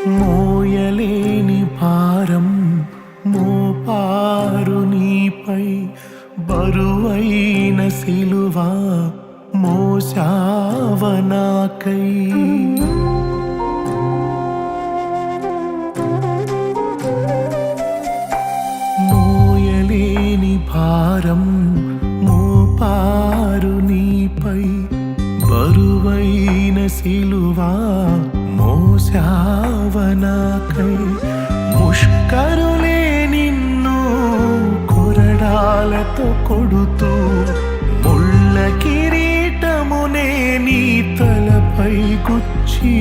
మోయలేని భారం మోపారు నీపై, బరువైన సిలువ మోసావ నాకై. మోయలేని భారం మోపారు నీపై, బరువైన సిలువ మోసావ నాకై. ముష్కరులే నిన్ను కొరడాలతో కొడుతూ, ముళ్ళ కిరీటమునే నీ తలపై గుచ్చి,